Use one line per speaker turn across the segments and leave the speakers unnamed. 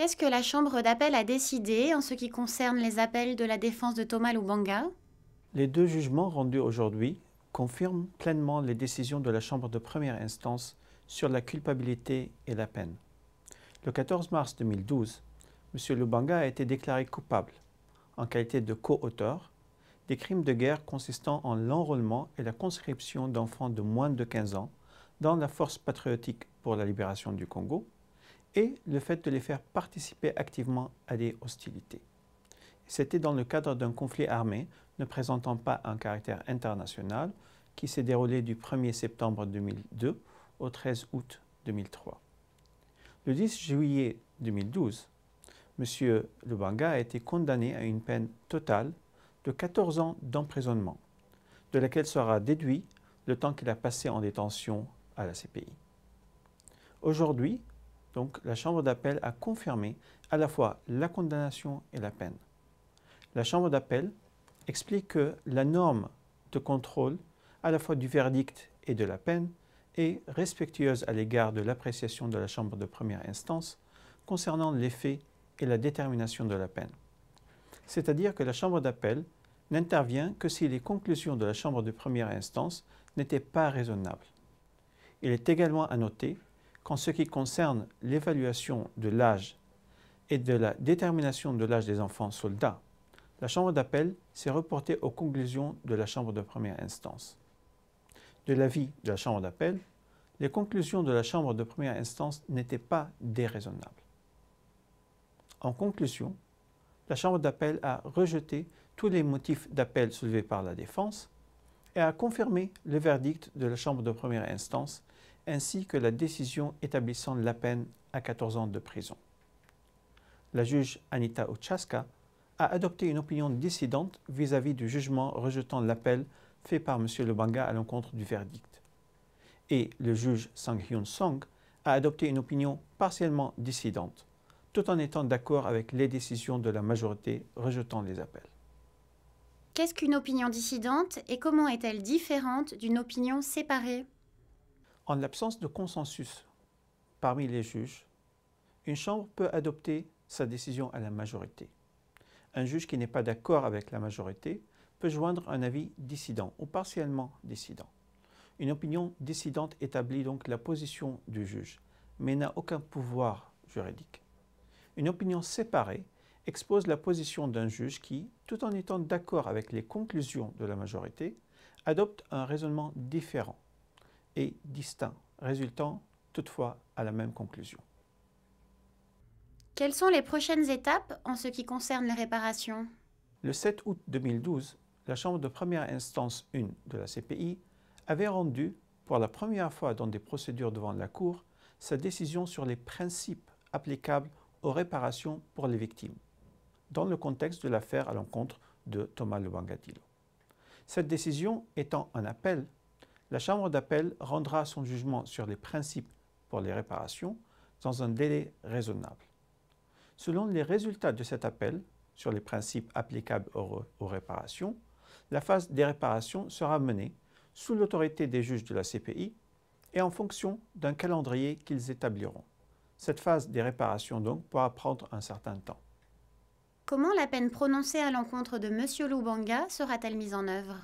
Qu'est-ce que la Chambre d'appel a décidé en ce qui concerne les appels de la défense de Thomas Lubanga?
Les deux jugements rendus aujourd'hui confirment pleinement les décisions de la Chambre de première instance sur la culpabilité et la peine. Le 14 mars 2012, M. Lubanga a été déclaré coupable, en qualité de co-auteur, des crimes de guerre consistant en l'enrôlement et la conscription d'enfants de moins de 15 ans dans la Force patriotique pour la libération du Congo et le fait de les faire participer activement à des hostilités. C'était dans le cadre d'un conflit armé ne présentant pas un caractère international qui s'est déroulé du 1er septembre 2002 au 13 août 2003. Le 10 juillet 2012, M. Lubanga a été condamné à une peine totale de 14 ans d'emprisonnement, de laquelle sera déduit le temps qu'il a passé en détention à la CPI. Aujourd'hui, donc, la Chambre d'appel a confirmé à la fois la condamnation et la peine. La Chambre d'appel explique que la norme de contrôle à la fois du verdict et de la peine est respectueuse à l'égard de l'appréciation de la Chambre de première instance concernant les faits et la détermination de la peine. C'est-à-dire que la Chambre d'appel n'intervient que si les conclusions de la Chambre de première instance n'étaient pas raisonnables. Il est également à noter qu'en ce qui concerne l'évaluation de l'âge et de la détermination de l'âge des enfants soldats, la Chambre d'appel s'est reportée aux conclusions de la Chambre de première instance. De l'avis de la Chambre d'appel, les conclusions de la Chambre de première instance n'étaient pas déraisonnables. En conclusion, la Chambre d'appel a rejeté tous les motifs d'appel soulevés par la défense et a confirmé le verdict de la Chambre de première instance ainsi que la décision établissant la peine à 14 ans de prison. La juge Anita Uchaska a adopté une opinion dissidente vis-à-vis du jugement rejetant l'appel fait par M. Lubanga à l'encontre du verdict. Et le juge Sang-Hyun Song a adopté une opinion partiellement dissidente, tout en étant d'accord avec les décisions de la majorité rejetant les appels.
Qu'est-ce qu'une opinion dissidente et comment est-elle différente d'une opinion séparée?
En l'absence de consensus parmi les juges, une chambre peut adopter sa décision à la majorité. Un juge qui n'est pas d'accord avec la majorité peut joindre un avis dissident ou partiellement dissident. Une opinion dissidente établit donc la position du juge, mais n'a aucun pouvoir juridique. Une opinion séparée expose la position d'un juge qui, tout en étant d'accord avec les conclusions de la majorité, adopte un raisonnement différent et distinct, résultant toutefois à la même conclusion.
Quelles sont les prochaines étapes en ce qui concerne les réparations?
Le 7 août 2012, la Chambre de première instance 1 de la CPI avait rendu, pour la première fois dans des procédures devant la Cour, sa décision sur les principes applicables aux réparations pour les victimes, dans le contexte de l'affaire à l'encontre de Thomas Lubanga Dilo. Cette décision étant un appel, la Chambre d'appel rendra son jugement sur les principes pour les réparations dans un délai raisonnable. Selon les résultats de cet appel sur les principes applicables aux réparations, la phase des réparations sera menée sous l'autorité des juges de la CPI et en fonction d'un calendrier qu'ils établiront. Cette phase des réparations donc pourra prendre un certain temps.
Comment la peine prononcée à l'encontre de M. Lubanga sera-t-elle mise en œuvre?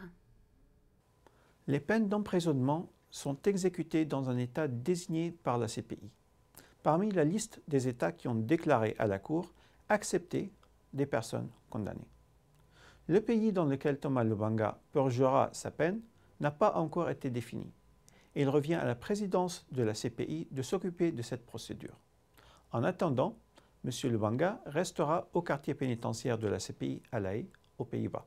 Les peines d'emprisonnement sont exécutées dans un État désigné par la CPI. Parmi la liste des États qui ont déclaré à la Cour accepter des personnes condamnées. Le pays dans lequel Thomas Lubanga purgera sa peine n'a pas encore été défini. Et il revient à la présidence de la CPI de s'occuper de cette procédure. En attendant, M. Lubanga restera au quartier pénitentiaire de la CPI à La Haye, aux Pays-Bas.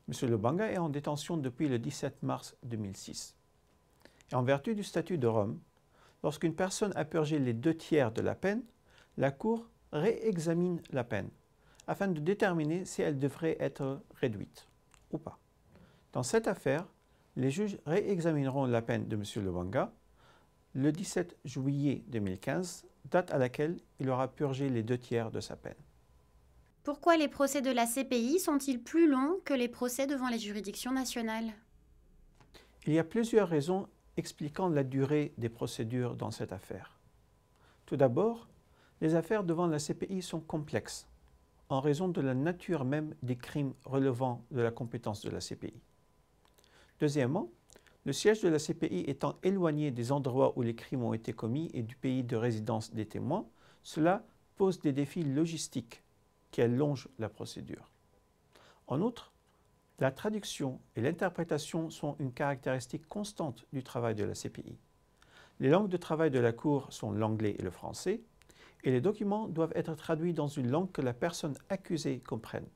M. Lubanga est en détention depuis le 17 mars 2006. Et en vertu du statut de Rome, lorsqu'une personne a purgé les 2/3 de la peine, la Cour réexamine la peine afin de déterminer si elle devrait être réduite ou pas. Dans cette affaire, les juges réexamineront la peine de M. Lubanga le 17 juillet 2015, date à laquelle il aura purgé les 2/3 de sa peine.
Pourquoi les procès de la CPI sont-ils plus longs que les procès devant les juridictions nationales?
Il y a plusieurs raisons expliquant la durée des procédures dans cette affaire. Tout d'abord, Les affaires devant la CPI sont complexes en raison de la nature même des crimes relevant de la compétence de la CPI. Deuxièmement, le siège de la CPI étant éloigné des endroits où les crimes ont été commis et du pays de résidence des témoins, cela pose des défis logistiques qui allongent la procédure. En outre, la traduction et l'interprétation sont une caractéristique constante du travail de la CPI. Les langues de travail de la Cour sont l'anglais et le français, et les documents doivent être traduits dans une langue que la personne accusée comprenne.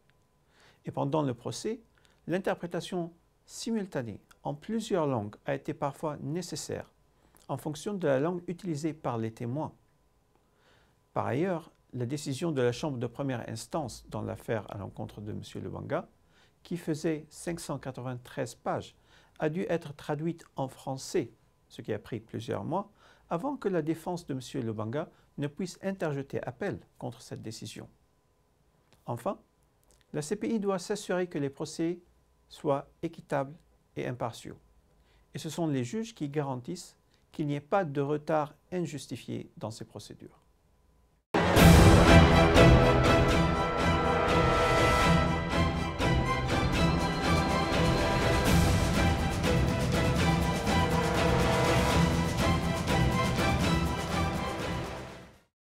Et pendant le procès, l'interprétation simultanée en plusieurs langues a été parfois nécessaire en fonction de la langue utilisée par les témoins. Par ailleurs, la décision de la Chambre de première instance dans l'affaire à l'encontre de M. Lubanga, qui faisait 593 pages, a dû être traduite en français, ce qui a pris plusieurs mois, avant que la défense de M. Lubanga ne puisse interjeter appel contre cette décision. Enfin, la CPI doit s'assurer que les procès soient équitables et impartiaux. Et ce sont les juges qui garantissent qu'il n'y ait pas de retard injustifié dans ces procédures.